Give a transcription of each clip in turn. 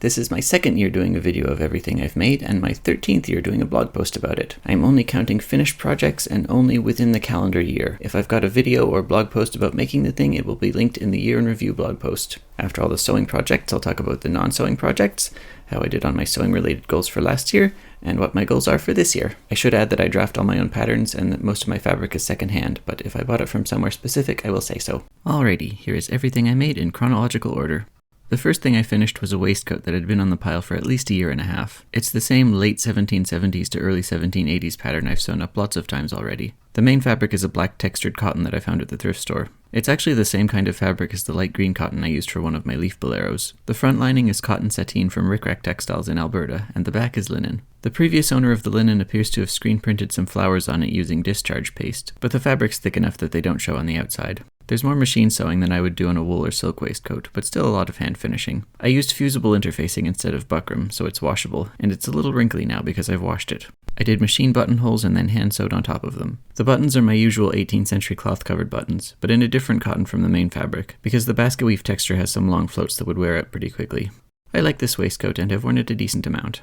This is my second year doing a video of everything I've made, and my 13th year doing a blog post about it. I'm only counting finished projects and only within the calendar year. If I've got a video or blog post about making the thing, it will be linked in the year in review blog post. After all the sewing projects, I'll talk about the non-sewing projects, how I did on my sewing related goals for last year, and what my goals are for this year. I should add that I draft all my own patterns and that most of my fabric is secondhand, but if I bought it from somewhere specific, I will say so. Alrighty, here is everything I made in chronological order. The first thing I finished was a waistcoat that had been on the pile for at least a year and a half. It's the same late 1770s to early 1780s pattern I've sewn up lots of times already. The main fabric is a black textured cotton that I found at the thrift store. It's actually the same kind of fabric as the light green cotton I used for one of my leaf boleros. The front lining is cotton sateen from Rick Rack Textiles in Alberta, and the back is linen. The previous owner of the linen appears to have screen printed some flowers on it using discharge paste, but the fabric's thick enough that they don't show on the outside. There's more machine sewing than I would do on a wool or silk waistcoat, but still a lot of hand finishing. I used fusible interfacing instead of buckram, so it's washable, and it's a little wrinkly now because I've washed it. I did machine buttonholes and then hand sewed on top of them. The buttons are my usual 18th century cloth covered buttons, but in a different cotton from the main fabric, because the basket weave texture has some long floats that would wear out pretty quickly. I like this waistcoat and have worn it a decent amount.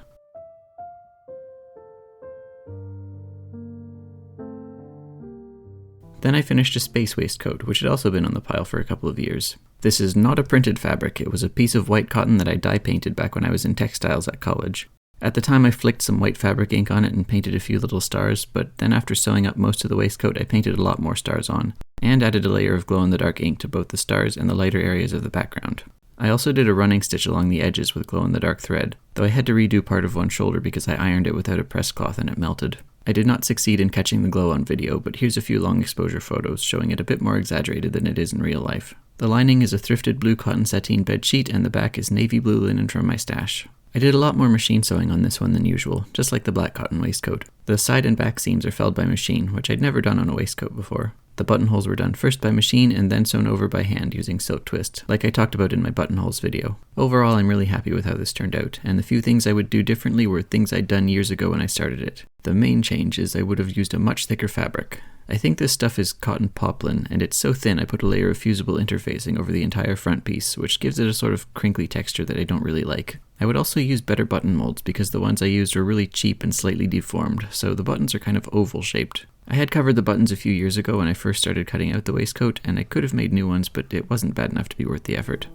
Then I finished a space waistcoat, which had also been on the pile for a couple of years. This is not a printed fabric, it was a piece of white cotton that I dye painted back when I was in textiles at college. At the time I flicked some white fabric ink on it and painted a few little stars, but then after sewing up most of the waistcoat I painted a lot more stars on, and added a layer of glow-in-the-dark ink to both the stars and the lighter areas of the background. I also did a running stitch along the edges with glow-in-the-dark thread, though I had to redo part of one shoulder because I ironed it without a press cloth and it melted. I did not succeed in catching the glow on video, but here's a few long exposure photos showing it a bit more exaggerated than it is in real life. The lining is a thrifted blue cotton sateen bed sheet and the back is navy blue linen from my stash. I did a lot more machine sewing on this one than usual, just like the black cotton waistcoat. The side and back seams are felled by machine, which I'd never done on a waistcoat before. The buttonholes were done first by machine and then sewn over by hand using silk twist, like I talked about in my buttonholes video. Overall, I'm really happy with how this turned out, and the few things I would do differently were things I'd done years ago when I started it. The main change is I would have used a much thicker fabric. I think this stuff is cotton poplin, and it's so thin I put a layer of fusible interfacing over the entire front piece, which gives it a sort of crinkly texture that I don't really like. I would also use better button molds because the ones I used were really cheap and slightly deformed, so the buttons are kind of oval shaped. I had covered the buttons a few years ago when I first started cutting out the waistcoat, and I could have made new ones, but it wasn't bad enough to be worth the effort.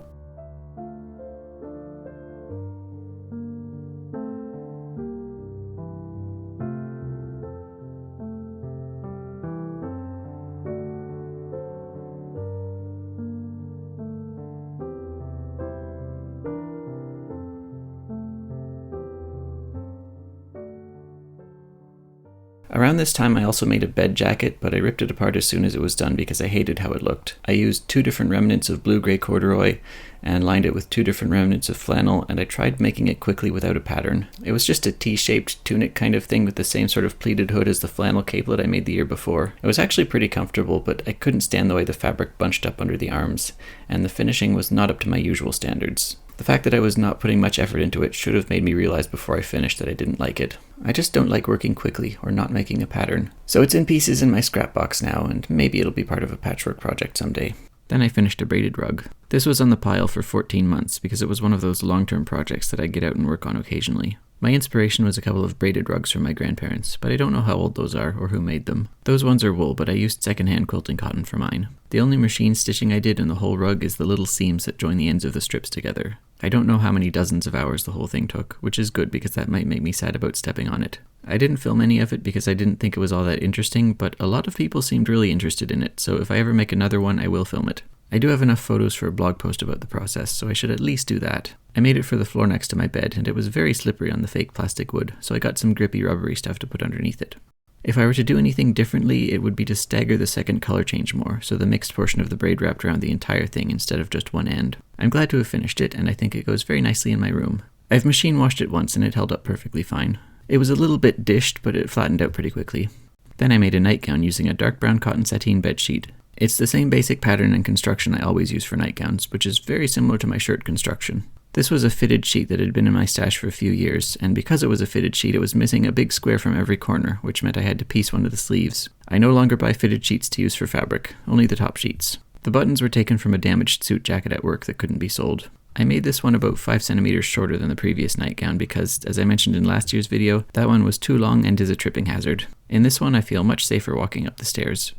Around this time I also made a bed jacket, but I ripped it apart as soon as it was done because I hated how it looked. I used 2 different remnants of blue-gray corduroy and lined it with 2 different remnants of flannel, and I tried making it quickly without a pattern. It was just a T-shaped tunic kind of thing with the same sort of pleated hood as the flannel capelet I made the year before. It was actually pretty comfortable, but I couldn't stand the way the fabric bunched up under the arms, and the finishing was not up to my usual standards. The fact that I was not putting much effort into it should have made me realize before I finished that I didn't like it. I just don't like working quickly or not making a pattern. So it's in pieces in my scrap box now, and maybe it'll be part of a patchwork project someday. Then I finished a braided rug. This was on the pile for 14 months because it was one of those long-term projects that I get out and work on occasionally. My inspiration was a couple of braided rugs from my grandparents, but I don't know how old those are or who made them. Those ones are wool, but I used secondhand quilting cotton for mine. The only machine stitching I did in the whole rug is the little seams that join the ends of the strips together. I don't know how many dozens of hours the whole thing took, which is good because that might make me sad about stepping on it. I didn't film any of it because I didn't think it was all that interesting, but a lot of people seemed really interested in it, so if I ever make another one, I will film it. I do have enough photos for a blog post about the process, so I should at least do that. I made it for the floor next to my bed, and it was very slippery on the fake plastic wood, so I got some grippy rubbery stuff to put underneath it. If I were to do anything differently, it would be to stagger the second color change more, so the mixed portion of the braid wrapped around the entire thing instead of just one end. I'm glad to have finished it, and I think it goes very nicely in my room. I've machine washed it once and it held up perfectly fine. It was a little bit dished, but it flattened out pretty quickly. Then I made a nightgown using a dark brown cotton sateen bedsheet. It's the same basic pattern and construction I always use for nightgowns, which is very similar to my shirt construction. This was a fitted sheet that had been in my stash for a few years, and because it was a fitted sheet, it was missing a big square from every corner, which meant I had to piece one of the sleeves. I no longer buy fitted sheets to use for fabric, only the top sheets. The buttons were taken from a damaged suit jacket at work that couldn't be sold. I made this one about 5 centimeters shorter than the previous nightgown because, as I mentioned in last year's video, that one was too long and is a tripping hazard. In this one I feel much safer walking up the stairs.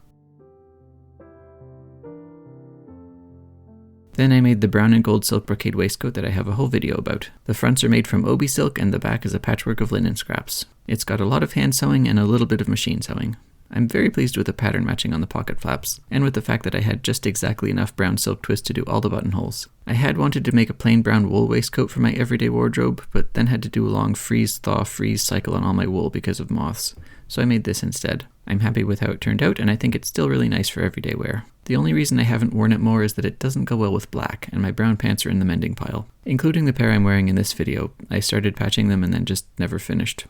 Then I made the brown and gold silk brocade waistcoat that I have a whole video about. The fronts are made from obi silk and the back is a patchwork of linen scraps. It's got a lot of hand sewing and a little bit of machine sewing. I'm very pleased with the pattern matching on the pocket flaps, and with the fact that I had just exactly enough brown silk twist to do all the buttonholes. I had wanted to make a plain brown wool waistcoat for my everyday wardrobe, but then had to do a long freeze-thaw-freeze cycle on all my wool because of moths, so I made this instead. I'm happy with how it turned out, and I think it's still really nice for everyday wear. The only reason I haven't worn it more is that it doesn't go well with black, and my brown pants are in the mending pile. Including the pair I'm wearing in this video, I started patching them and then just never finished.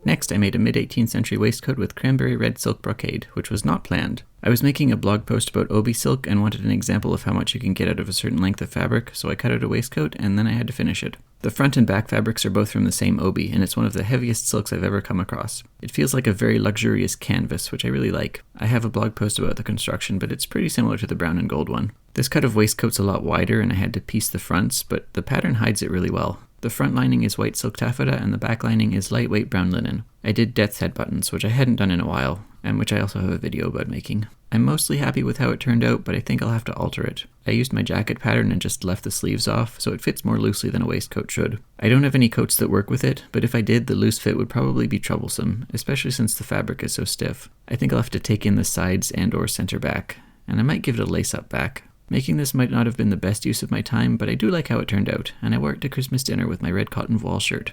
Next, I made a mid-18th century waistcoat with cranberry red silk brocade, which was not planned. I was making a blog post about obi silk and wanted an example of how much you can get out of a certain length of fabric, so I cut out a waistcoat and then I had to finish it. The front and back fabrics are both from the same obi, and it's one of the heaviest silks I've ever come across. It feels like a very luxurious canvas, which I really like. I have a blog post about the construction, but it's pretty similar to the brown and gold one. This cut of waistcoat's a lot wider and I had to piece the fronts, but the pattern hides it really well. The front lining is white silk taffeta and the back lining is lightweight brown linen. I did death's head buttons, which I hadn't done in a while, and which I also have a video about making. I'm mostly happy with how it turned out, but I think I'll have to alter it. I used my jacket pattern and just left the sleeves off, so it fits more loosely than a waistcoat should. I don't have any coats that work with it, but if I did, the loose fit would probably be troublesome, especially since the fabric is so stiff. I think I'll have to take in the sides and or center back, and I might give it a lace-up back. Making this might not have been the best use of my time, but I do like how it turned out, and I wore it to Christmas dinner with my red cotton voile shirt.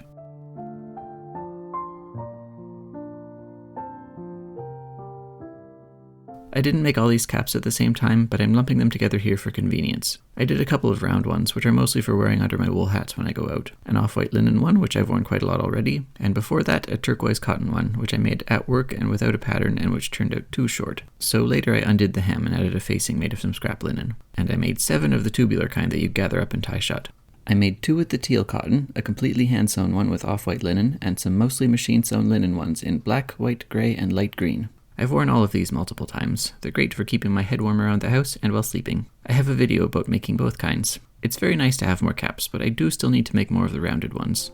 I didn't make all these caps at the same time, but I'm lumping them together here for convenience. I did a couple of round ones, which are mostly for wearing under my wool hats when I go out. An off-white linen one, which I've worn quite a lot already, and before that, a turquoise cotton one, which I made at work and without a pattern and which turned out too short. So later I undid the hem and added a facing made of some scrap linen. And I made 7 of the tubular kind that you gather up and tie shut. I made 2 with the teal cotton, a completely hand-sewn one with off-white linen, and some mostly machine-sewn linen ones in black, white, grey, and light green. I've worn all of these multiple times. They're great for keeping my head warm around the house and while sleeping. I have a video about making both kinds. It's very nice to have more caps, but I do still need to make more of the rounded ones.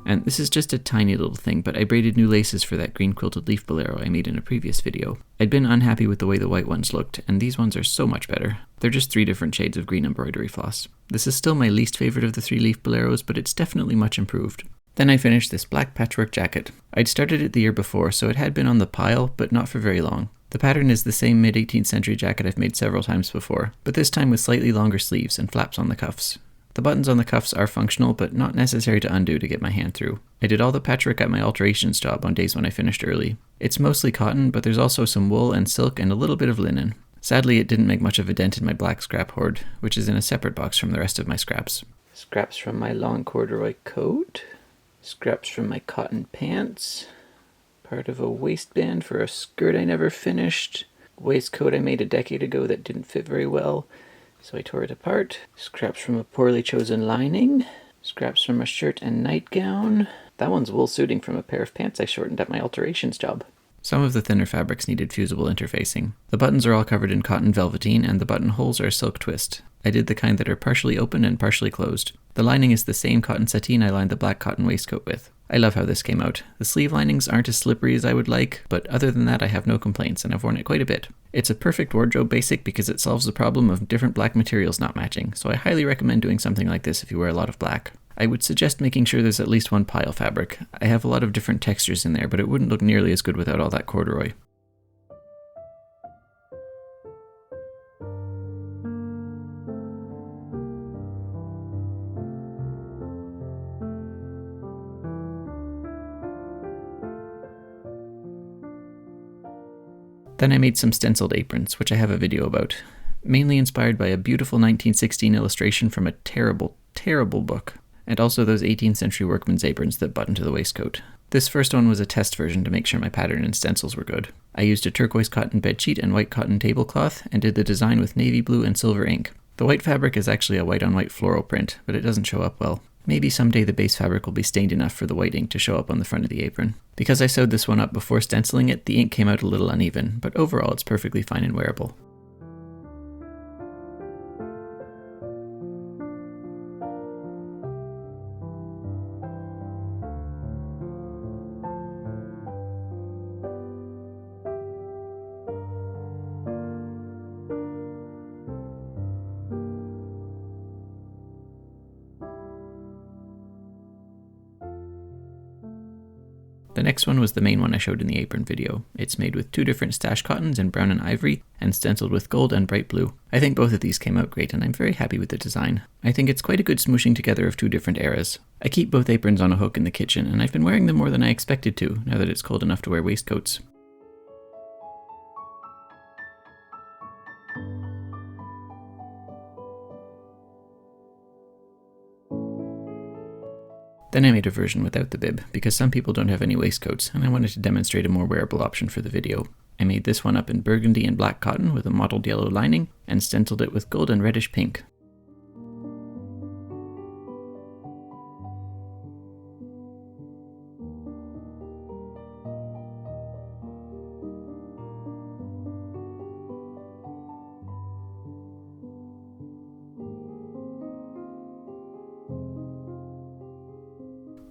And this is just a tiny little thing, but I braided new laces for that green quilted leaf bolero I made in a previous video. I'd been unhappy with the way the white ones looked, and these ones are so much better. They're just 3 different shades of green embroidery floss. This is still my least favorite of the 3 leaf boleros, but it's definitely much improved. Then I finished this black patchwork jacket. I'd started it the year before, so it had been on the pile, but not for very long. The pattern is the same mid-18th century jacket I've made several times before, but this time with slightly longer sleeves and flaps on the cuffs. The buttons on the cuffs are functional, but not necessary to undo to get my hand through. I did all the patchwork at my alterations job on days when I finished early. It's mostly cotton, but there's also some wool and silk and a little bit of linen. Sadly, it didn't make much of a dent in my black scrap hoard, which is in a separate box from the rest of my scraps. Scraps from my long corduroy coat, scraps from my cotton pants, part of a waistband for a skirt I never finished, waistcoat I made a decade ago that didn't fit very well, so I tore it apart. Scraps from a poorly chosen lining. Scraps from a shirt and nightgown. That one's wool suiting from a pair of pants I shortened at my alterations job. Some of the thinner fabrics needed fusible interfacing. The buttons are all covered in cotton velveteen and the buttonholes are silk twist. I did the kind that are partially open and partially closed. The lining is the same cotton sateen I lined the black cotton waistcoat with. I love how this came out. The sleeve linings aren't as slippery as I would like, but other than that I have no complaints and I've worn it quite a bit. It's a perfect wardrobe basic because it solves the problem of different black materials not matching, so I highly recommend doing something like this if you wear a lot of black. I would suggest making sure there's at least one pile fabric. I have a lot of different textures in there, but it wouldn't look nearly as good without all that corduroy. Then I made some stenciled aprons, which I have a video about. Mainly inspired by a beautiful 1916 illustration from a terrible, terrible book. And also those 18th century workman's aprons that button to the waistcoat. This first one was a test version to make sure my pattern and stencils were good. I used a turquoise cotton bedsheet and white cotton tablecloth, and did the design with navy blue and silver ink. The white fabric is actually a white on white floral print, but it doesn't show up well. Maybe someday the base fabric will be stained enough for the white ink to show up on the front of the apron. Because I sewed this one up before stenciling it, the ink came out a little uneven, but overall it's perfectly fine and wearable. The next one was the main one I showed in the apron video. It's made with 2 different stash cottons in brown and ivory, and stenciled with gold and bright blue. I think both of these came out great, and I'm very happy with the design. I think it's quite a good smooshing together of 2 different eras. I keep both aprons on a hook in the kitchen, and I've been wearing them more than I expected to, now that it's cold enough to wear waistcoats. Then I made a version without the bib, because some people don't have any waistcoats, and I wanted to demonstrate a more wearable option for the video. I made this one up in burgundy and black cotton with a mottled yellow lining, and stenciled it with gold and reddish pink.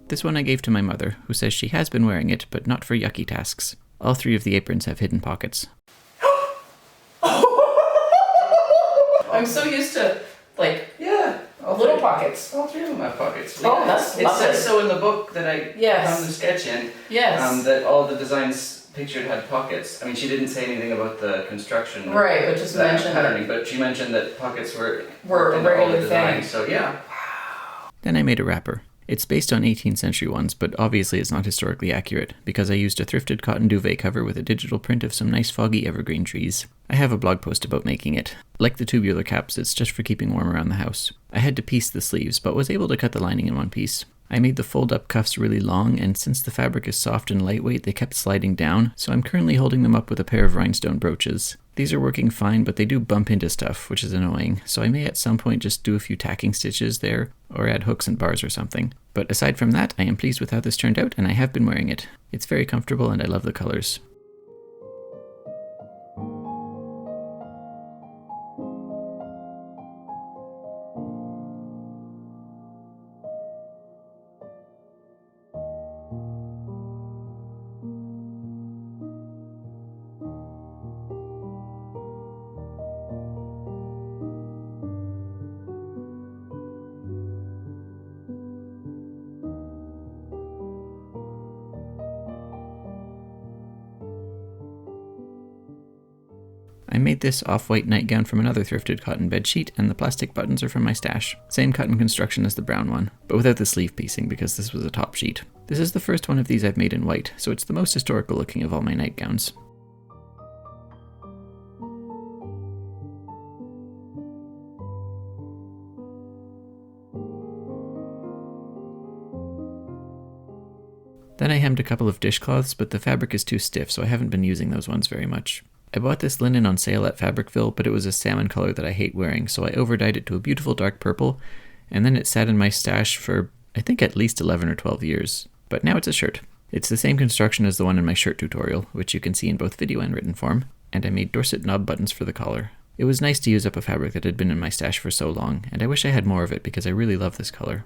This one I gave to my mother, who says she has been wearing it, but not for yucky tasks. All 3 of the aprons have hidden pockets. I'm so used to, like, little pockets. All 3 of them have pockets. Oh, that's it lovely. says so in the book that I Yes. found the sketch in. Yes. That all the designs pictured had pockets. I mean, she didn't say anything about the construction. or Right, but just that mention patterning, but she mentioned that pockets were a worked into all regular the designs. thing. So yeah. Then I made a wrapper. It's based on 18th century ones, but obviously it's not historically accurate, because I used a thrifted cotton duvet cover with a digital print of some nice foggy evergreen trees. I have a blog post about making it. Like the tubular caps, it's just for keeping warm around the house. I had to piece the sleeves, but was able to cut the lining in one piece. I made the fold-up cuffs really long, and since the fabric is soft and lightweight, they kept sliding down, so I'm currently holding them up with a pair of rhinestone brooches. These are working fine, but they do bump into stuff, which is annoying, so I may at some point just do a few tacking stitches there, or add hooks and bars or something. But aside from that, I am pleased with how this turned out, and I have been wearing it. It's very comfortable, and I love the colors. I made this off-white nightgown from another thrifted cotton bedsheet, and the plastic buttons are from my stash. Same cotton construction as the brown one, but without the sleeve piecing because this was a top sheet. This is the first one of these I've made in white, so it's the most historical looking of all my nightgowns. Then I hemmed a couple of dishcloths, but the fabric is too stiff, so I haven't been using those ones very much. I bought this linen on sale at Fabricville, but it was a salmon color that I hate wearing, so I overdyed it to a beautiful dark purple, and then it sat in my stash for, I think, at least 11 or 12 years. But now it's a shirt. It's the same construction as the one in my shirt tutorial, which you can see in both video and written form, and I made Dorset knob buttons for the collar. It was nice to use up a fabric that had been in my stash for so long, and I wish I had more of it because I really love this color.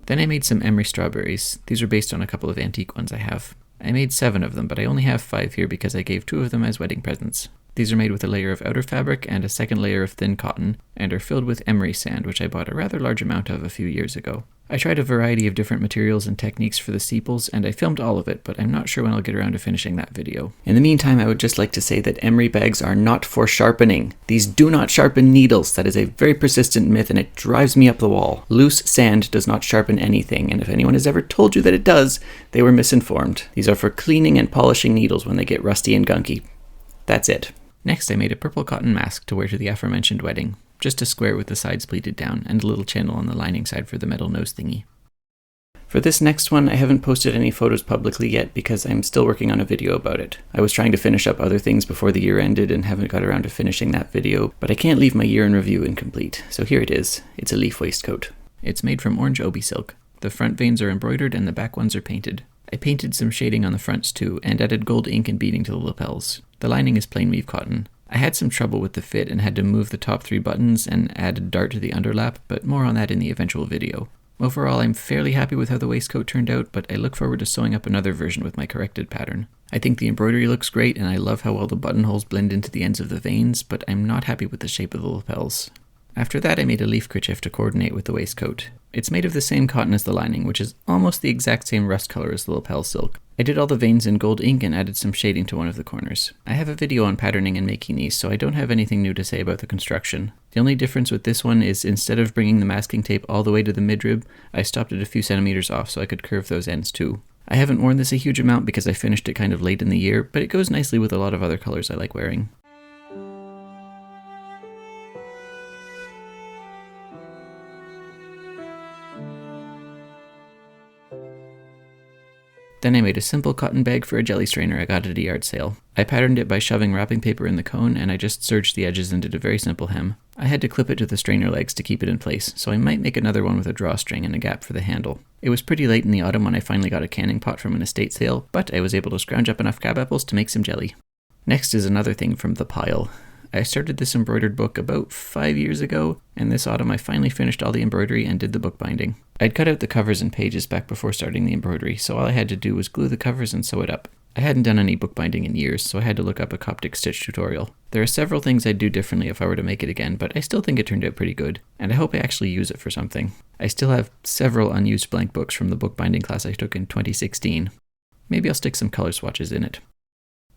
Then I made some emery strawberries. These are based on a couple of antique ones I have. I made 7 of them, but I only have 5 here because I gave 2 of them as wedding presents. These are made with a layer of outer fabric and a second layer of thin cotton, and are filled with emery sand, which I bought a rather large amount of a few years ago. I tried a variety of different materials and techniques for the sepals, and I filmed all of it, but I'm not sure when I'll get around to finishing that video. In the meantime, I would just like to say that emery bags are not for sharpening. These do not sharpen needles. That is a very persistent myth, and it drives me up the wall. Loose sand does not sharpen anything, and if anyone has ever told you that it does, they were misinformed. These are for cleaning and polishing needles when they get rusty and gunky. That's it. Next, I made a purple cotton mask to wear to the aforementioned wedding. Just a square with the sides pleated down, and a little channel on the lining side for the metal nose thingy. For this next one, I haven't posted any photos publicly yet because I'm still working on a video about it. I was trying to finish up other things before the year ended and haven't got around to finishing that video, but I can't leave my year in review incomplete, so here it is. It's a leaf waistcoat. It's made from orange obi silk. The front veins are embroidered and the back ones are painted. I painted some shading on the fronts too, and added gold ink and beading to the lapels. The lining is plain weave cotton. I had some trouble with the fit and had to move the top 3 buttons and add a dart to the underlap, but more on that in the eventual video. Overall, I'm fairly happy with how the waistcoat turned out, but I look forward to sewing up another version with my corrected pattern. I think the embroidery looks great, and I love how well the buttonholes blend into the ends of the veins, but I'm not happy with the shape of the lapels. After that, I made a leaf kerchief to coordinate with the waistcoat. It's made of the same cotton as the lining, which is almost the exact same rust color as the lapel silk. I did all the veins in gold ink and added some shading to one of the corners. I have a video on patterning and making these, so I don't have anything new to say about the construction. The only difference with this one is instead of bringing the masking tape all the way to the midrib, I stopped it a few centimeters off so I could curve those ends too. I haven't worn this a huge amount because I finished it kind of late in the year, but it goes nicely with a lot of other colors I like wearing. Then I made a simple cotton bag for a jelly strainer I got at a yard sale. I patterned it by shoving wrapping paper in the cone, and I just serged the edges and did a very simple hem. I had to clip it to the strainer legs to keep it in place, so I might make another one with a drawstring and a gap for the handle. It was pretty late in the autumn when I finally got a canning pot from an estate sale, but I was able to scrounge up enough crabapples to make some jelly. Next is another thing from the pile. I started this embroidered book about 5 years ago, and this autumn I finally finished all the embroidery and did the bookbinding. I'd cut out the covers and pages back before starting the embroidery, so all I had to do was glue the covers and sew it up. I hadn't done any bookbinding in years, so I had to look up a Coptic stitch tutorial. There are several things I'd do differently if I were to make it again, but I still think it turned out pretty good, and I hope I actually use it for something. I still have several unused blank books from the bookbinding class I took in 2016. Maybe I'll stick some color swatches in it.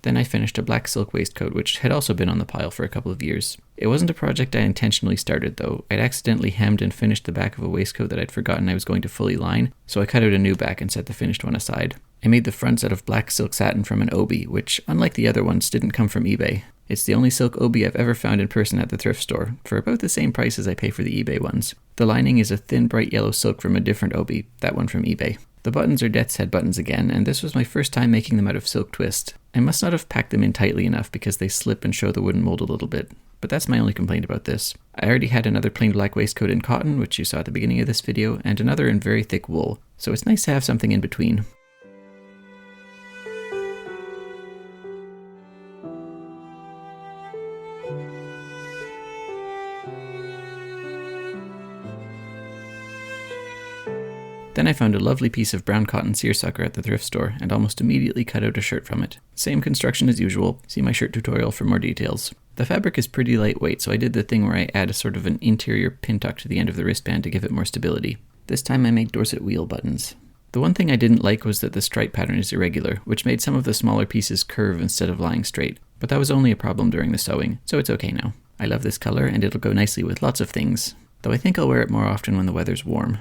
Then I finished a black silk waistcoat, which had also been on the pile for a couple of years. It wasn't a project I intentionally started though. I'd accidentally hemmed and finished the back of a waistcoat that I'd forgotten I was going to fully line, so I cut out a new back and set the finished one aside. I made the fronts out of black silk satin from an obi, which, unlike the other ones, didn't come from eBay. It's the only silk obi I've ever found in person at the thrift store, for about the same price as I pay for the eBay ones. The lining is a thin bright yellow silk from a different obi, that one from eBay. The buttons are death's head buttons again, and this was my first time making them out of silk twist. I must not have packed them in tightly enough because they slip and show the wooden mold a little bit, but that's my only complaint about this. I already had another plain black waistcoat in cotton, which you saw at the beginning of this video, and another in very thick wool, so it's nice to have something in between. Then I found a lovely piece of brown cotton seersucker at the thrift store and almost immediately cut out a shirt from it. Same construction as usual, see my shirt tutorial for more details. The fabric is pretty lightweight, so I did the thing where I add a sort of an interior pin tuck to the end of the wristband to give it more stability. This time I made Dorset wheel buttons. The one thing I didn't like was that the stripe pattern is irregular, which made some of the smaller pieces curve instead of lying straight, but that was only a problem during the sewing, so it's okay now. I love this color and it'll go nicely with lots of things, though I think I'll wear it more often when the weather's warm.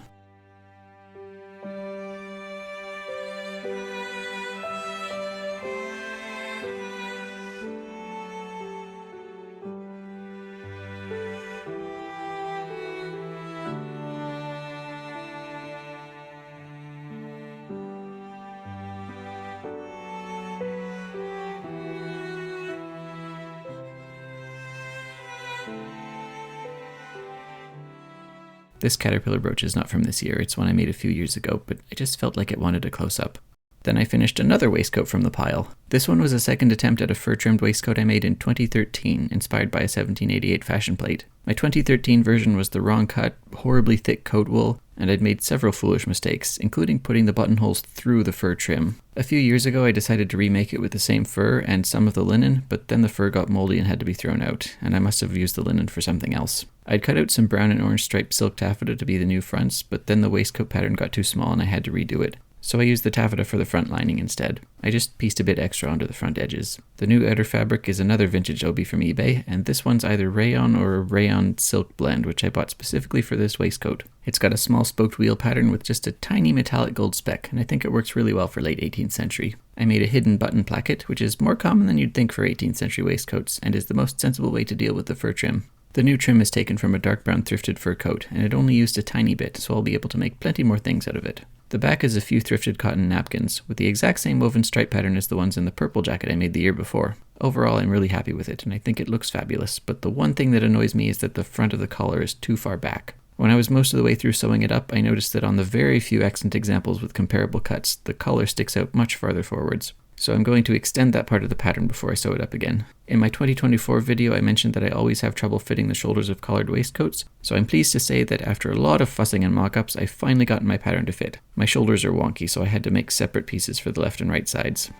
This caterpillar brooch is not from this year, it's one I made a few years ago, but I just felt like it wanted a close-up. Then I finished another waistcoat from the pile. This one was a second attempt at a fur-trimmed waistcoat I made in 2013, inspired by a 1788 fashion plate. My 2013 version was the wrong cut, horribly thick coat wool, and I'd made several foolish mistakes, including putting the buttonholes through the fur trim. A few years ago I decided to remake it with the same fur and some of the linen, but then the fur got moldy and had to be thrown out, and I must have used the linen for something else. I'd cut out some brown and orange striped silk taffeta to be the new fronts, but then the waistcoat pattern got too small and I had to redo it. So I used the taffeta for the front lining instead. I just pieced a bit extra onto the front edges. The new outer fabric is another vintage obi from eBay, and this one's either rayon or a rayon silk blend, which I bought specifically for this waistcoat. It's got a small spoked wheel pattern with just a tiny metallic gold speck, and I think it works really well for late 18th century. I made a hidden button placket, which is more common than you'd think for 18th century waistcoats, and is the most sensible way to deal with the fur trim. The new trim is taken from a dark brown thrifted fur coat, and it only used a tiny bit, so I'll be able to make plenty more things out of it. The back is a few thrifted cotton napkins, with the exact same woven stripe pattern as the ones in the purple jacket I made the year before. Overall, I'm really happy with it, and I think it looks fabulous, but the one thing that annoys me is that the front of the collar is too far back. When I was most of the way through sewing it up, I noticed that on the very few accent examples with comparable cuts, the collar sticks out much farther forwards. So I'm going to extend that part of the pattern before I sew it up again. In my 2024 video I mentioned that I always have trouble fitting the shoulders of collared waistcoats, so I'm pleased to say that after a lot of fussing and mock-ups I finally got my pattern to fit. My shoulders are wonky, so I had to make separate pieces for the left and right sides.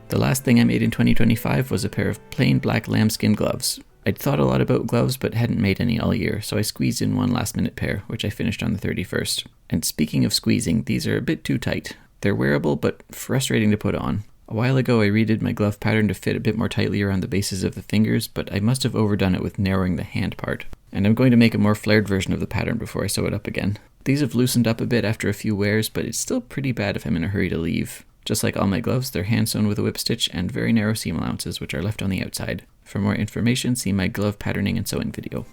The last thing I made in 2025 was a pair of plain black lambskin gloves. I'd thought a lot about gloves but hadn't made any all year, so I squeezed in one last minute pair, which I finished on the 31st. And speaking of squeezing, these are a bit too tight. They're wearable but frustrating to put on. A while ago I redid my glove pattern to fit a bit more tightly around the bases of the fingers, but I must have overdone it with narrowing the hand part. And I'm going to make a more flared version of the pattern before I sew it up again. These have loosened up a bit after a few wears, but it's still pretty bad if I'm in a hurry to leave. Just like all my gloves, they're hand sewn with a whip stitch and very narrow seam allowances which are left on the outside. For more information, see my glove patterning and sewing video.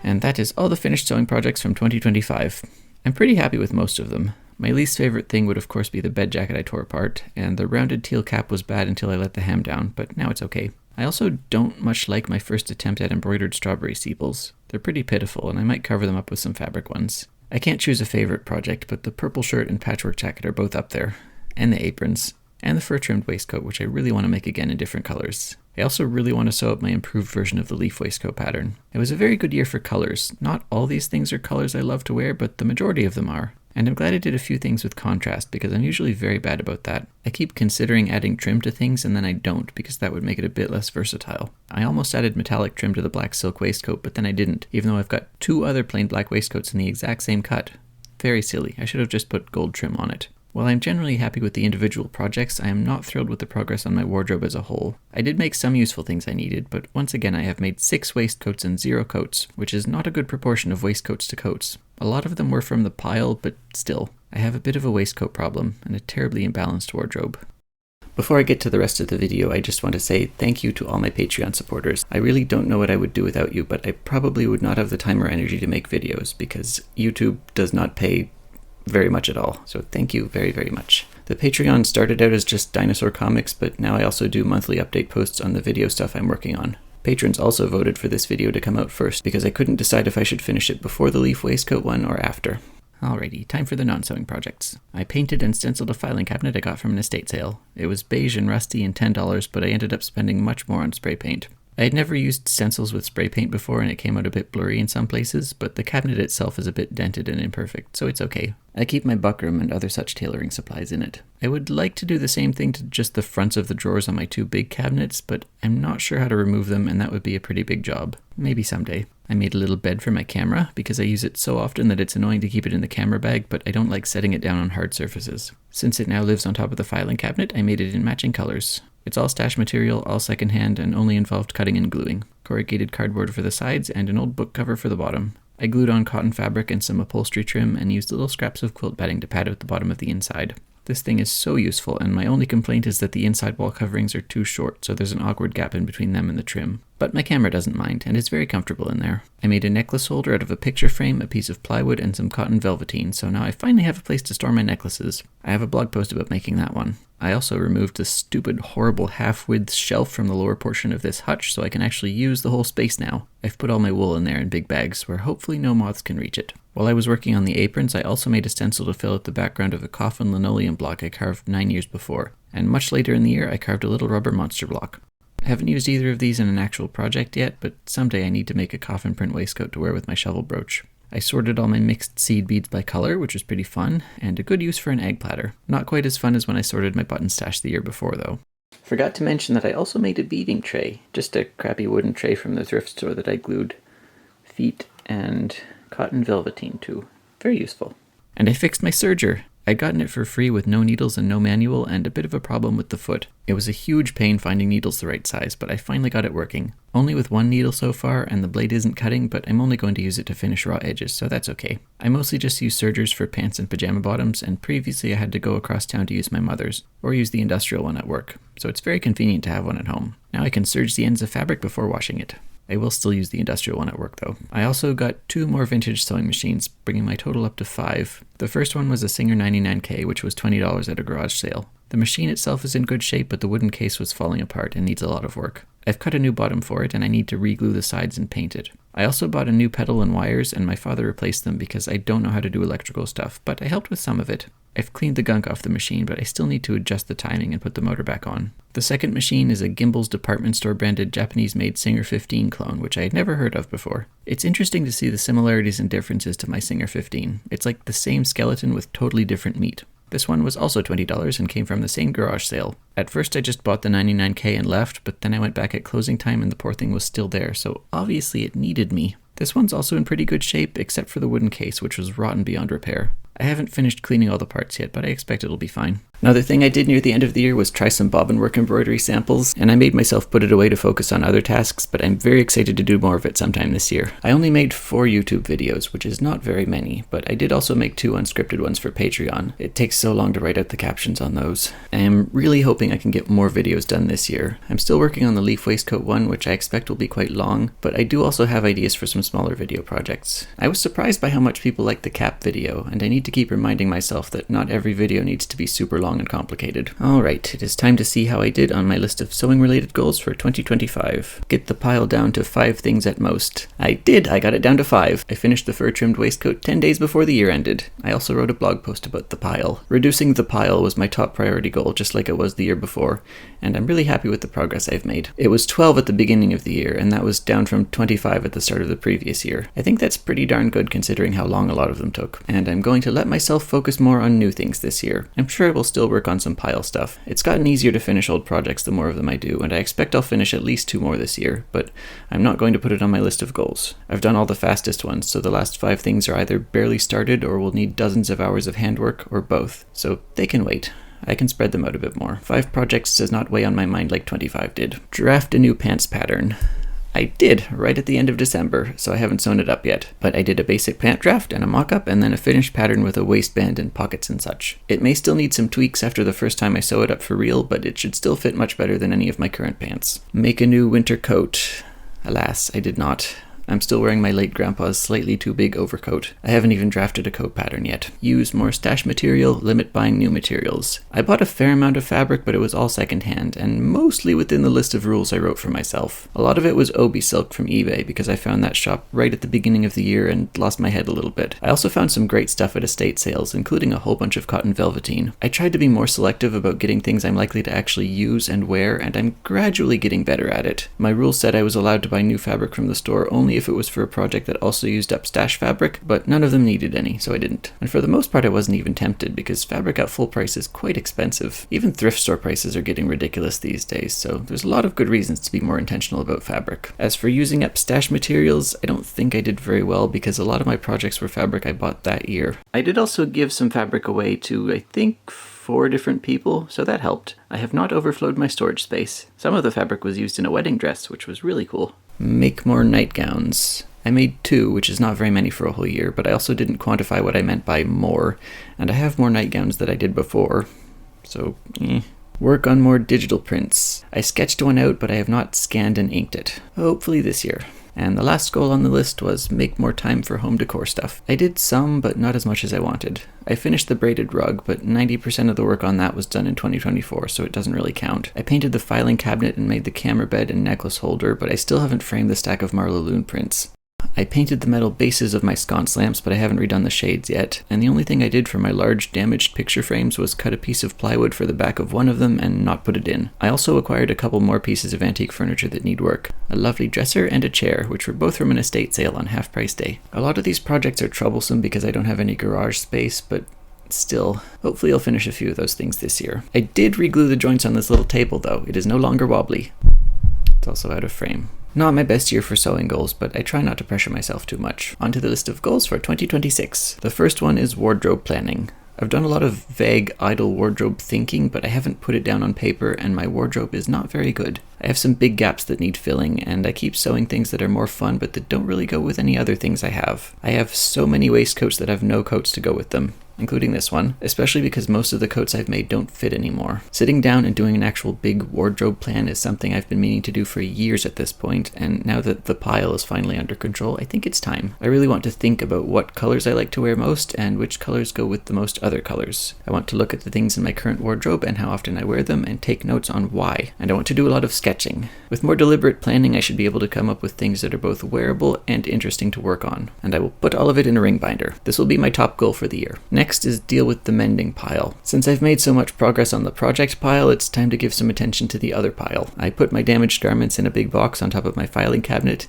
And that is all the finished sewing projects from 2025. I'm pretty happy with most of them. My least favorite thing would of course be the bed jacket I tore apart, and the rounded teal cap was bad until I let the hem down, but now it's okay. I also don't much like my first attempt at embroidered strawberry steeples. They're pretty pitiful, and I might cover them up with some fabric ones. I can't choose a favorite project, but the purple shirt and patchwork jacket are both up there, and the aprons, and the fur-trimmed waistcoat, which I really want to make again in different colors. I also really want to sew up my improved version of the leaf waistcoat pattern. It was a very good year for colors. Not all these things are colors I love to wear, but the majority of them are. And I'm glad I did a few things with contrast, because I'm usually very bad about that. I keep considering adding trim to things, and then I don't, because that would make it a bit less versatile. I almost added metallic trim to the black silk waistcoat, but then I didn't, even though I've got 2 other plain black waistcoats in the exact same cut. Very silly. I should have just put gold trim on it. While I'm generally happy with the individual projects, I am not thrilled with the progress on my wardrobe as a whole. I did make some useful things I needed, but once again I have made 6 waistcoats and 0 coats, which is not a good proportion of waistcoats to coats. A lot of them were from the pile, but still. I have a bit of a waistcoat problem, and a terribly imbalanced wardrobe. Before I get to the rest of the video, I just want to say thank you to all my Patreon supporters. I really don't know what I would do without you, but I probably would not have the time or energy to make videos, because YouTube does not pay very much at all. So thank you very, very much. The Patreon started out as just dinosaur comics, but now I also do monthly update posts on the video stuff I'm working on. Patrons also voted for this video to come out first, because I couldn't decide if I should finish it before the leaf waistcoat one or after. Alrighty, time for the non-sewing projects. I painted and stenciled a filing cabinet I got from an estate sale. It was beige and rusty and $10, but I ended up spending much more on spray paint. I had never used stencils with spray paint before and it came out a bit blurry in some places, but the cabinet itself is a bit dented and imperfect, so it's okay. I keep my buckram and other such tailoring supplies in it. I would like to do the same thing to just the fronts of the drawers on my two big cabinets, but I'm not sure how to remove them and that would be a pretty big job. Maybe someday. I made a little bed for my camera because I use it so often that it's annoying to keep it in the camera bag, but I don't like setting it down on hard surfaces. Since it now lives on top of the filing cabinet, I made it in matching colors. It's all stash material, all secondhand, and only involved cutting and gluing. Corrugated cardboard for the sides and an old book cover for the bottom. I glued on cotton fabric and some upholstery trim and used little scraps of quilt batting to pad out the bottom of the inside. This thing is so useful, and my only complaint is that the inside wall coverings are too short, so there's an awkward gap in between them and the trim. But my camera doesn't mind, and it's very comfortable in there. I made a necklace holder out of a picture frame, a piece of plywood, and some cotton velveteen, so now I finally have a place to store my necklaces. I have a blog post about making that one. I also removed the stupid, horrible half-width shelf from the lower portion of this hutch, so I can actually use the whole space now. I've put all my wool in there in big bags, where hopefully no moths can reach it. While I was working on the aprons, I also made a stencil to fill out the background of a coffin linoleum block I carved 9 years before, and much later in the year I carved a little rubber monster block. I haven't used either of these in an actual project yet, but someday I need to make a coffin print waistcoat to wear with my shovel brooch. I sorted all my mixed seed beads by color, which was pretty fun, and a good use for an egg platter. Not quite as fun as when I sorted my button stash the year before, though. Forgot to mention that I also made a beading tray, just a crappy wooden tray from the thrift store that I glued feet and cotton velveteen to. Very useful. And I fixed my serger. I'd gotten it for free with no needles and no manual, and a bit of a problem with the foot. It was a huge pain finding needles the right size, but I finally got it working. Only with one needle so far, and the blade isn't cutting, but I'm only going to use it to finish raw edges, so that's okay. I mostly just use sergers for pants and pajama bottoms, and previously I had to go across town to use my mother's, or use the industrial one at work, so it's very convenient to have one at home. Now I can serge the ends of fabric before washing it. I will still use the industrial one at work though. I also got 2 more vintage sewing machines, bringing my total up to 5. The first one was a Singer 99K, which was $20 at a garage sale. The machine itself is in good shape, but the wooden case was falling apart and needs a lot of work. I've cut a new bottom for it, and I need to re-glue the sides and paint it. I also bought a new pedal and wires, and my father replaced them because I don't know how to do electrical stuff, but I helped with some of it. I've cleaned the gunk off the machine, but I still need to adjust the timing and put the motor back on. The second machine is a Gimbel's department store branded Japanese-made Singer 15 clone, which I had never heard of before. It's interesting to see the similarities and differences to my Singer 15. It's like the same skeleton with totally different meat. This one was also $20 and came from the same garage sale. At first I just bought the 99K and left, but then I went back at closing time and the poor thing was still there, so obviously it needed me. This one's also in pretty good shape, except for the wooden case, which was rotten beyond repair. I haven't finished cleaning all the parts yet, but I expect it'll be fine. Another thing I did near the end of the year was try some bobbin work embroidery samples, and I made myself put it away to focus on other tasks, but I'm very excited to do more of it sometime this year. I only made 4 YouTube videos, which is not very many, but I did also make 2 unscripted ones for Patreon. It takes so long to write out the captions on those. I am really hoping I can get more videos done this year. I'm still working on the leaf waistcoat one, which I expect will be quite long, but I do also have ideas for some smaller video projects. I was surprised by how much people like the cap video, and I need to keep reminding myself that not every video needs to be super long and complicated. Alright, it is time to see how I did on my list of sewing related goals for 2025. Get the pile down to 5 things at most. I got it down to 5. I finished the fur trimmed waistcoat 10 days before the year ended. I also wrote a blog post about the pile. Reducing the pile was my top priority goal, just like it was the year before, and I'm really happy with the progress I've made. It was 12 at the beginning of the year, and that was down from 25 at the start of the previous year. I think that's pretty darn good considering how long a lot of them took, and I'm going to let myself focus more on new things this year. I'm sure I will still work on some pile stuff. It's gotten easier to finish old projects the more of them I do, and I expect I'll finish at least 2 more this year, but I'm not going to put it on my list of goals. I've done all the fastest ones, so the last 5 things are either barely started or will need dozens of hours of handwork, or both, so they can wait. I can spread them out a bit more. 5 projects does not weigh on my mind like 25 did. Draft a new pants pattern. I did, right at the end of December, so I haven't sewn it up yet. But I did a basic pant draft and a mock-up and then a finished pattern with a waistband and pockets and such. It may still need some tweaks after the first time I sew it up for real, but it should still fit much better than any of my current pants. Make a new winter coat. Alas, I did not. I'm still wearing my late grandpa's slightly too big overcoat. I haven't even drafted a coat pattern yet. Use more stash material, limit buying new materials. I bought a fair amount of fabric, but it was all secondhand, and mostly within the list of rules I wrote for myself. A lot of it was Obi silk from eBay because I found that shop right at the beginning of the year and lost my head a little bit. I also found some great stuff at estate sales, including a whole bunch of cotton velveteen. I tried to be more selective about getting things I'm likely to actually use and wear, and I'm gradually getting better at it. My rules said I was allowed to buy new fabric from the store only if it was for a project that also used up stash fabric, but none of them needed any, so I didn't. And for the most part I wasn't even tempted, because fabric at full price is quite expensive. Even thrift store prices are getting ridiculous these days, so there's a lot of good reasons to be more intentional about fabric. As for using up stash materials, I don't think I did very well because a lot of my projects were fabric I bought that year. I did also give some fabric away to, I think, 4 different people, so that helped. I have not overflowed my storage space. Some of the fabric was used in a wedding dress, which was really cool. Make more nightgowns. I made 2, which is not very many for a whole year, but I also didn't quantify what I meant by more, and I have more nightgowns than I did before, so Work on more digital prints. I sketched one out, but I have not scanned and inked it. Hopefully this year. And the last goal on the list was make more time for home decor stuff. I did some, but not as much as I wanted. I finished the braided rug, but 90% of the work on that was done in 2024, so it doesn't really count. I painted the filing cabinet and made the camera bed and necklace holder, but I still haven't framed the stack of Marla Loon prints. I painted the metal bases of my sconce lamps, but I haven't redone the shades yet, and the only thing I did for my large damaged picture frames was cut a piece of plywood for the back of one of them and not put it in. I also acquired a couple more pieces of antique furniture that need work. A lovely dresser and a chair, which were both from an estate sale on half price day. A lot of these projects are troublesome because I don't have any garage space, but still, hopefully I'll finish a few of those things this year. I did reglue the joints on this little table though. It is no longer wobbly. It's also out of frame. Not my best year for sewing goals, but I try not to pressure myself too much. Onto the list of goals for 2026. The first one is wardrobe planning. I've done a lot of vague, idle wardrobe thinking, but I haven't put it down on paper, and my wardrobe is not very good. I have some big gaps that need filling, and I keep sewing things that are more fun, but that don't really go with any other things I have. I have so many waistcoats that have no coats to go with them, including this one, especially because most of the coats I've made don't fit anymore. Sitting down and doing an actual big wardrobe plan is something I've been meaning to do for years at this point, and now that the pile is finally under control, I think it's time. I really want to think about what colors I like to wear most, and which colors go with the most other colors. I want to look at the things in my current wardrobe and how often I wear them, and take notes on why. And I want to do a lot of sketching. With more deliberate planning, I should be able to come up with things that are both wearable and interesting to work on. And I will put all of it in a ring binder. This will be my top goal for the year. Next is deal with the mending pile. Since I've made so much progress on the project pile, it's time to give some attention to the other pile. I put my damaged garments in a big box on top of my filing cabinet,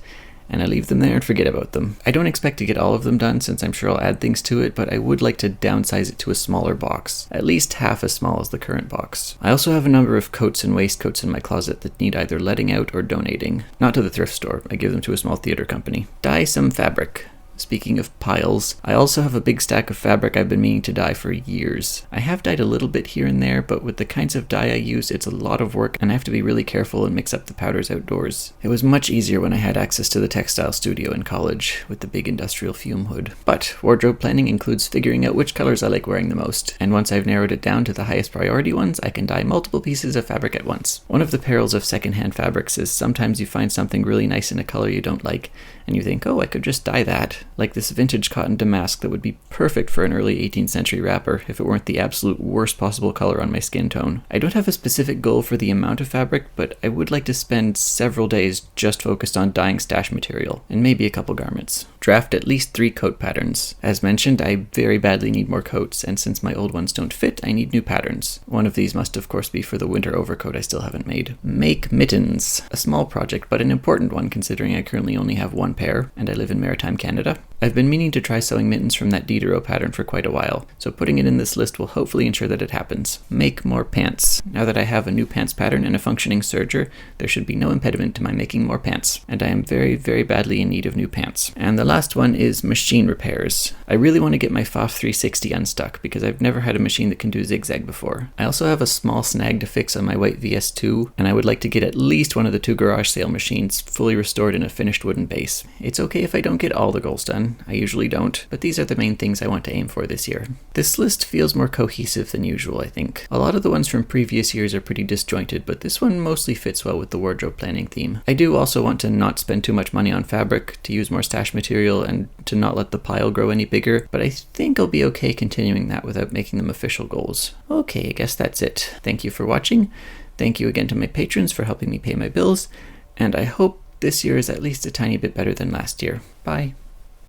and I leave them there and forget about them. I don't expect to get all of them done since I'm sure I'll add things to it, but I would like to downsize it to a smaller box, at least half as small as the current box. I also have a number of coats and waistcoats in my closet that need either letting out or donating. Not to the thrift store, I give them to a small theater company. Dye some fabric. Speaking of piles, I also have a big stack of fabric I've been meaning to dye for years. I have dyed a little bit here and there, but with the kinds of dye I use, it's a lot of work and I have to be really careful and mix up the powders outdoors. It was much easier when I had access to the textile studio in college with the big industrial fume hood. But wardrobe planning includes figuring out which colors I like wearing the most, and once I've narrowed it down to the highest priority ones, I can dye multiple pieces of fabric at once. One of the perils of secondhand fabrics is sometimes you find something really nice in a color you don't like, and you think, oh, I could just dye that. Like this vintage cotton damask that would be perfect for an early 18th century wrapper if it weren't the absolute worst possible color on my skin tone. I don't have a specific goal for the amount of fabric, but I would like to spend several days just focused on dyeing stash material, and maybe a couple garments. Draft at least 3 coat patterns. As mentioned, I very badly need more coats, and since my old ones don't fit, I need new patterns. One of these must of course be for the winter overcoat I still haven't made. Make mittens. A small project, but an important one considering I currently only have one pair, and I live in maritime Canada. I've been meaning to try sewing mittens from that Diderot pattern for quite a while, so putting it in this list will hopefully ensure that it happens. Make more pants. Now that I have a new pants pattern and a functioning serger, there should be no impediment to my making more pants, and I am very, very badly in need of new pants. And the last one is machine repairs. I really want to get my FOF 360 unstuck because I've never had a machine that can do zigzag before. I also have a small snag to fix on my white VS2, and I would like to get at least one of the 2 garage sale machines fully restored in a finished wooden base. It's okay if I don't get all the goals done. plan. I usually don't, but these are the main things I want to aim for this year. This list feels more cohesive than usual, I think. A lot of the ones from previous years are pretty disjointed, but this one mostly fits well with the wardrobe planning theme. I do also want to not spend too much money on fabric, to use more stash material, and to not let the pile grow any bigger, but I think I'll be okay continuing that without making them official goals. Okay, I guess that's it. Thank you for watching. Thank you again to my patrons for helping me pay my bills, and I hope this year is at least a tiny bit better than last year. Bye.